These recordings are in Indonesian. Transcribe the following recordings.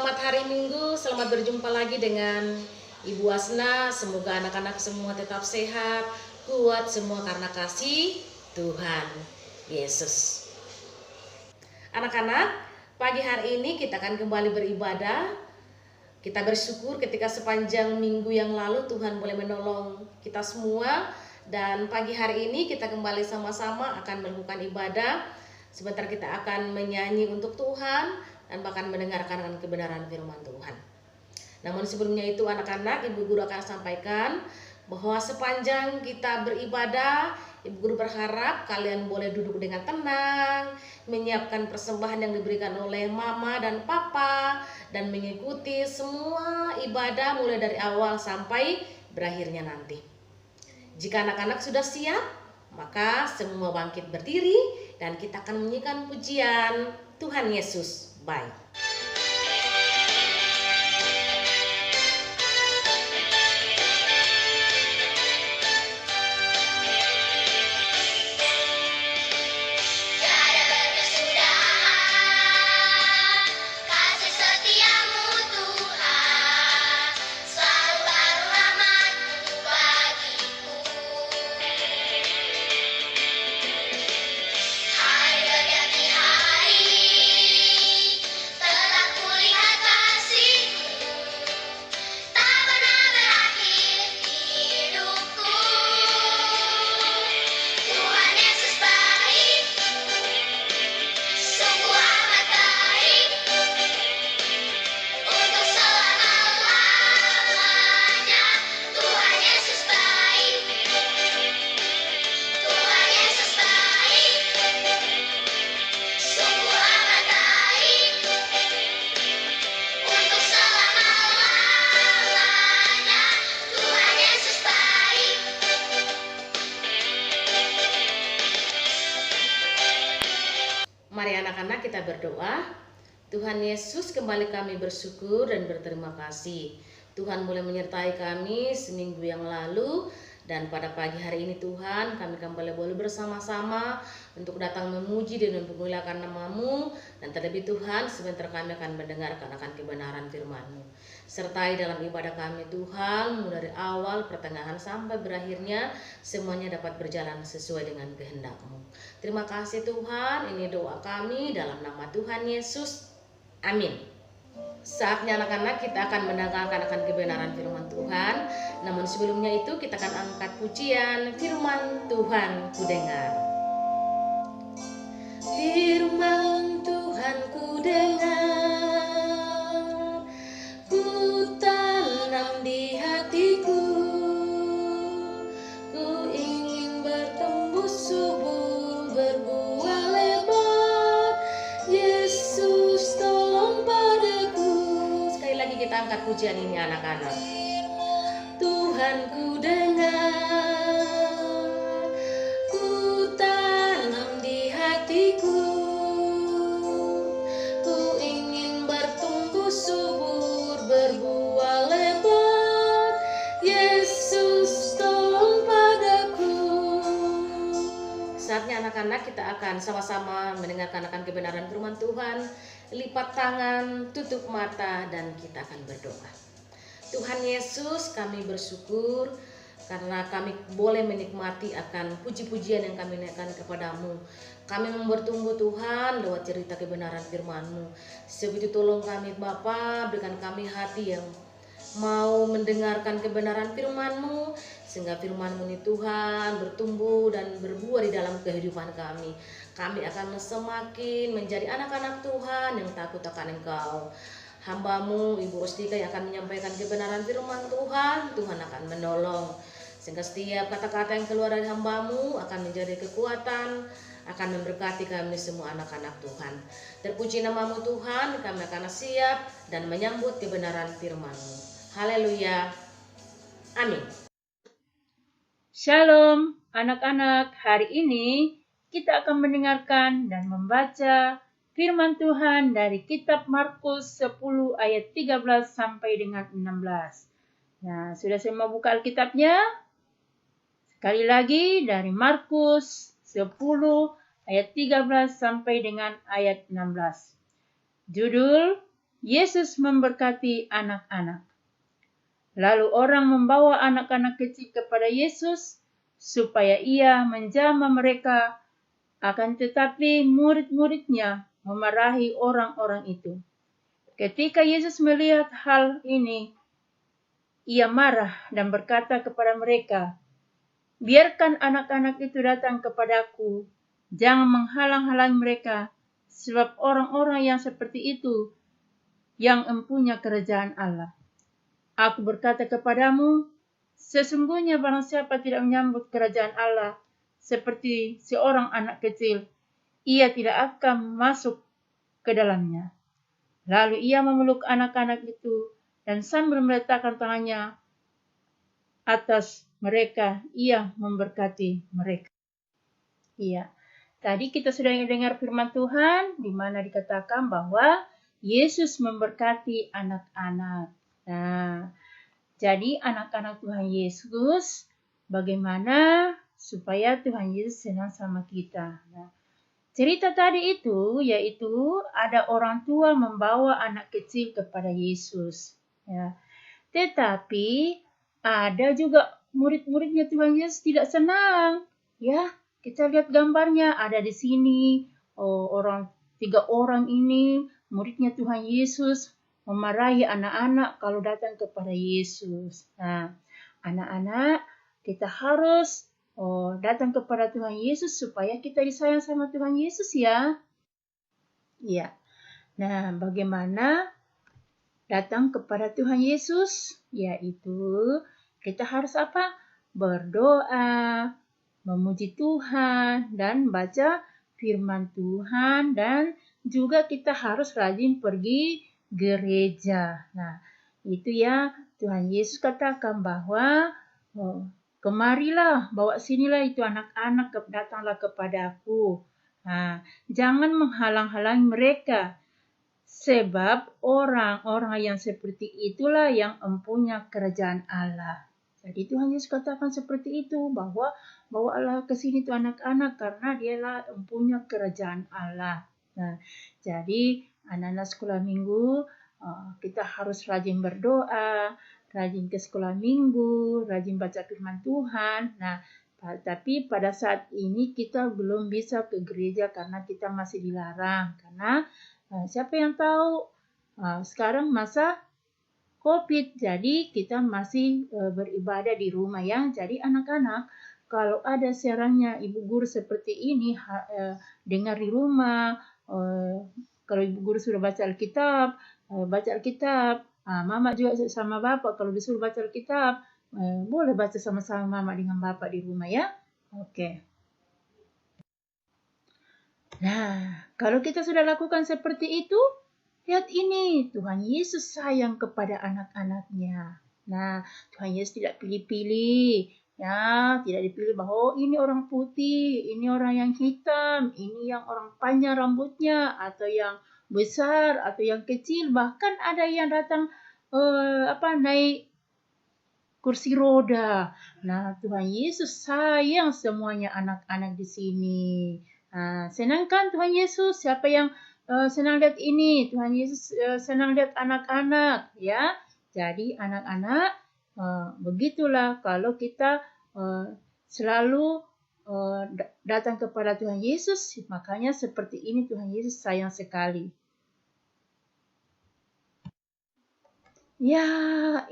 selamat hari Minggu, selamat berjumpa lagi dengan Ibu Asna. Semoga anak-anak semua tetap sehat, kuat semua karena kasih Tuhan Yesus. Anak-anak, pagi hari ini kita akan kembali beribadah. Kita bersyukur ketika sepanjang minggu yang lalu Tuhan boleh menolong kita semua. Dan pagi hari ini kita kembali sama-sama akan melakukan ibadah. Sebentar kita akan menyanyi untuk Tuhan dan bahkan mendengarkan kebenaran firman Tuhan. Namun sebelumnya itu anak-anak, Ibu Guru akan sampaikan bahwa sepanjang kita beribadah, Ibu Guru berharap kalian boleh duduk dengan tenang, menyiapkan persembahan yang diberikan oleh Mama dan Papa, dan mengikuti semua ibadah mulai dari awal sampai berakhirnya nanti. Jika anak-anak sudah siap, maka semua bangkit berdiri dan kita akan menyanyikan pujian Tuhan Yesus baik. Mari anak-anak kita berdoa. Tuhan Yesus, kembali kami bersyukur dan berterima kasih. Tuhan boleh menyertai kami seminggu yang lalu, dan pada pagi hari ini Tuhan kami kembali boleh bersama-sama untuk datang memuji dan memuliakan nama-Mu. Dan terlebih Tuhan, sebentar kami akan mendengarkan akan kebenaran firman-Mu. Sertai dalam ibadah kami Tuhan, mulai dari awal, pertengahan sampai berakhirnya, semuanya dapat berjalan sesuai dengan kehendak-Mu. Terima kasih Tuhan, ini doa kami dalam nama Tuhan Yesus. Amin. Saatnya anak-anak kita akan mendengarkan akan kebenaran firman Tuhan. Namun sebelumnya itu kita akan angkat pujian firman Tuhan ku dengar. Firman Tuhan ku dengar, ku tanam di hatiku, ku ingin bertumbuh subur, berbuah lebat. Yesus tolong padaku. Sekali lagi kita angkat pujian ini anak-anak. Tuhan ku dengar, ku tanam di hatiku, ku ingin bertumbuh subur, berbuah lebat. Yesus tolong padaku. Saatnya anak-anak kita akan sama-sama mendengarkan akan kebenaran firman Tuhan. Lipat tangan, tutup mata, dan kita akan berdoa. Tuhan Yesus, kami bersyukur karena kami boleh menikmati akan puji-pujian yang kami naikkan kepadamu. Kami mau bertumbuh Tuhan lewat cerita kebenaran firman-Mu. Sebab itu tolong kami Bapa, berikan kami hati yang mau mendengarkan kebenaran firman-Mu, sehingga firman-Mu ini Tuhan bertumbuh dan berbuah di dalam kehidupan kami. Kami akan semakin menjadi anak-anak Tuhan yang takut akan Engkau. Hamba-Mu Ibu Rustika yang akan menyampaikan kebenaran firman Tuhan, Tuhan akan menolong. Sehingga setiap kata-kata yang keluar dari hamba-Mu akan menjadi kekuatan, akan memberkati kami semua anak-anak Tuhan. Terpuji nama-Mu Tuhan, kami akan siap dan menyambut kebenaran firman-Mu. Haleluya. Amin. Shalom anak-anak, hari ini kita akan mendengarkan dan membaca firman Tuhan dari kitab Markus 10 ayat 13 sampai dengan 16. Nah, sudah semua buka Alkitabnya? Sekali lagi dari Markus 10 ayat 13 sampai dengan ayat 16. Judul Yesus memberkati anak-anak. Lalu orang membawa anak-anak kecil kepada Yesus supaya ia menjamah mereka. Akan tetapi murid-muridnya memarahi orang-orang itu. Ketika Yesus melihat hal ini, ia marah dan berkata kepada mereka, "Biarkan anak-anak itu datang kepadaku. Jangan menghalang-halangi mereka, sebab orang-orang yang seperti itu yang empunya kerajaan Allah. Aku berkata kepadamu, sesungguhnya barang siapa tidak menyambut kerajaan Allah seperti seorang anak kecil, ia tidak akan masuk ke dalamnya." Lalu ia memeluk anak-anak itu dan sambil meletakkan tangannya atas mereka, ia memberkati mereka. Iya, tadi kita sudah dengar firman Tuhan di mana dikatakan bahwa Yesus memberkati anak-anak. Nah, jadi anak-anak Tuhan Yesus, bagaimana supaya Tuhan Yesus senang sama kita. Nah, cerita tadi itu yaitu ada orang tua membawa anak kecil kepada Yesus. Ya. Tetapi ada juga murid-muridnya Tuhan Yesus tidak senang. Ya, kita lihat gambarnya ada di sini. Tiga orang ini muridnya Tuhan Yesus memarahi anak-anak kalau datang kepada Yesus. Nah, anak-anak kita harus datang kepada Tuhan Yesus supaya kita disayang sama Tuhan Yesus ya. Iya. Nah, bagaimana datang kepada Tuhan Yesus? Yaitu kita harus apa? Berdoa, memuji Tuhan, dan baca firman Tuhan, dan juga kita harus rajin pergi gereja. Nah, itu ya Tuhan Yesus katakan bahwa kemarilah, bawa sinilah itu anak-anak, datanglah kepadaku. Nah, jangan menghalang-halangi mereka. Sebab orang-orang yang seperti itulah yang empunya kerajaan Allah. Jadi Tuhan Yesus katakan seperti itu, bahwa bawalah ke sini tuh anak-anak karena dialah empunya kerajaan Allah. Nah, jadi anak-anak sekolah minggu, kita harus rajin berdoa, rajin ke sekolah minggu, rajin baca firman Tuhan. Nah, tapi pada saat ini kita belum bisa ke gereja karena kita masih dilarang. Karena siapa yang tahu sekarang masa COVID, jadi kita masih beribadah di rumah ya. Jadi anak-anak, kalau ada siarannya ibu guru seperti ini, dengar di rumah. Kalau ibu guru sudah baca Alkitab, baca Alkitab. Mama juga sama bapak, kalau disuruh baca Alkitab, boleh baca sama-sama mama dengan bapak di rumah ya. Oke. Nah, kalau kita sudah lakukan seperti itu, lihat ini, Tuhan Yesus sayang kepada anak-anaknya. Nah, Tuhan Yesus tidak pilih-pilih. Ya, tidak dipilih bahwa ini orang putih, ini orang yang hitam, ini yang orang panjang rambutnya, atau yang besar, atau yang kecil. Bahkan ada yang datang naik kursi roda. Nah, Tuhan Yesus sayang semuanya anak-anak di sini. Nah, senang kan Tuhan Yesus? Siapa yang senang lihat ini? Tuhan Yesus senang lihat anak-anak, ya. Jadi anak-anak, begitulah kalau kita selalu datang kepada Tuhan Yesus, makanya seperti ini Tuhan Yesus sayang sekali. Ya,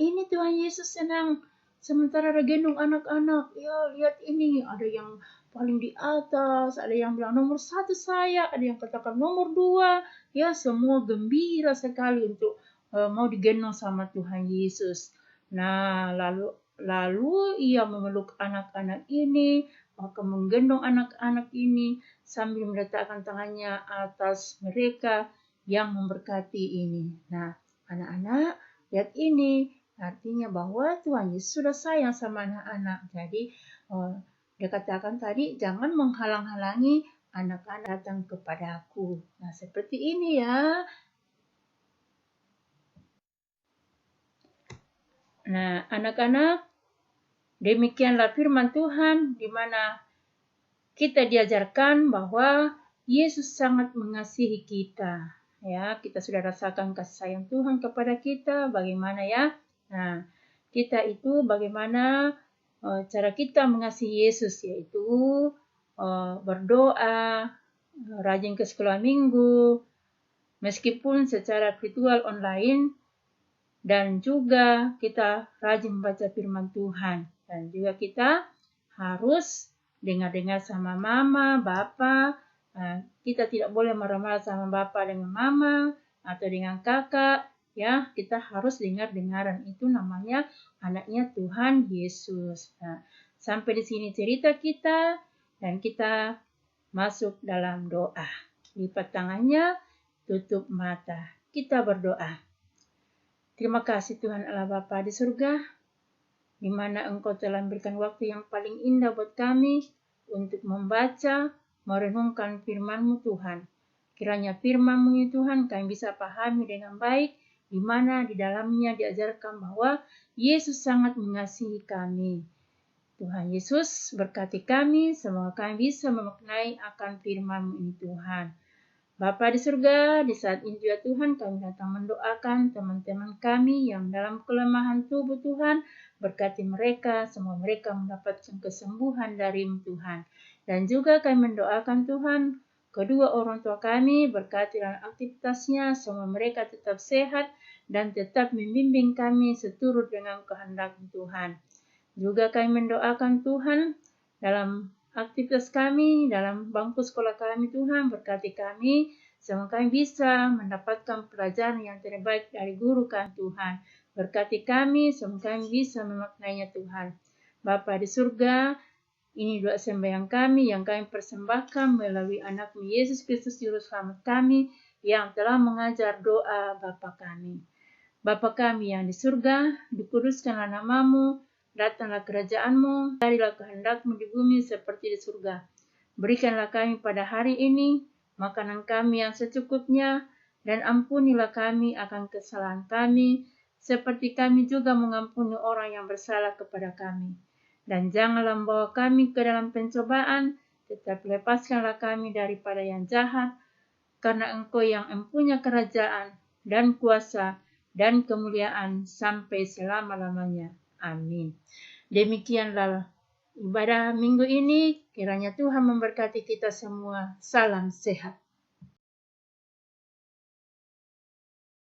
ini Tuhan Yesus senang. Sementara ada gendong anak-anak, ya lihat ini, ada yang paling di atas, ada yang bilang nomor 1 saya, ada yang katakan nomor 2, ya semua gembira sekali untuk mau digendong sama Tuhan Yesus. Nah, lalu ia memeluk anak-anak ini, maka menggendong anak-anak ini sambil meletakkan tangannya atas mereka yang memberkati ini. Nah, anak-anak, lihat ini, artinya bahwa Tuhan Yesus sudah sayang sama anak-anak. Jadi dia katakan tadi, jangan menghalang-halangi anak-anak datang kepadaku. Nah, seperti ini ya. Nah, anak-anak, demikianlah firman Tuhan di mana kita diajarkan bahwa Yesus sangat mengasihi kita. Ya, kita sudah rasakan kasih sayang Tuhan kepada kita, bagaimana ya? Nah, kita itu bagaimana cara kita mengasihi Yesus, yaitu berdoa, rajin ke sekolah minggu, meskipun secara virtual online, dan juga kita rajin membaca firman Tuhan. Dan juga kita harus dengar-dengar sama mama, bapa. Kita tidak boleh marah-marah sama bapa dengan mama atau dengan kakak. Ya, kita harus dengar-dengaran. Itu namanya anaknya Tuhan Yesus. Nah, sampai di sini cerita kita dan kita masuk dalam doa. Lipat tangannya, tutup mata. Kita berdoa. Terima kasih Tuhan Allah Bapa di surga, di mana Engkau telah memberikan waktu yang paling indah buat kami untuk membaca, merenungkan firman-Mu Tuhan. Kiranya firman-Mu ya Tuhan kami bisa pahami dengan baik, di mana di dalamnya diajarkan bahwa Yesus sangat mengasihi kami. Tuhan Yesus berkati kami, semoga kami bisa memaknai akan firman-Mu ini Tuhan. Bapa di surga, di saat ini juga Tuhan kami datang mendoakan teman-teman kami yang dalam kelemahan tubuh Tuhan, berkati mereka, semua mereka mendapatkan kesembuhan dari-Mu Tuhan. Dan juga kami mendoakan Tuhan, kedua orang tua kami berkati dalam aktivitasnya, semua mereka tetap sehat dan tetap membimbing kami seturut dengan kehendak Tuhan. Juga kami mendoakan Tuhan dalam aktivitas kami, dalam bangku sekolah kami Tuhan, berkati kami, semoga kami bisa mendapatkan pelajaran yang terbaik dari guru kami Tuhan. Berkati kami, semoga kami bisa memaknainya Tuhan. Bapa di surga, ini doa sembahyang kami yang kami persembahkan melalui anak-Mu Yesus Kristus Juru Selamat kami yang telah mengajar doa Bapa kami. Bapa kami yang di surga, dikuduskanlah nama-Mu, datanglah kerajaan-Mu, jadilah kehendak-Mu di bumi seperti di surga. Berikanlah kami pada hari ini makanan kami yang secukupnya, dan ampunilah kami akan kesalahan kami, seperti kami juga mengampuni orang yang bersalah kepada kami. Dan janganlah membawa kami ke dalam pencobaan, tetapi lepaskanlah kami daripada yang jahat, karena Engkau yang mempunyai kerajaan dan kuasa dan kemuliaan sampai selama-lamanya. Amin. Demikianlah ibadah minggu ini, kiranya Tuhan memberkati kita semua. Salam sehat.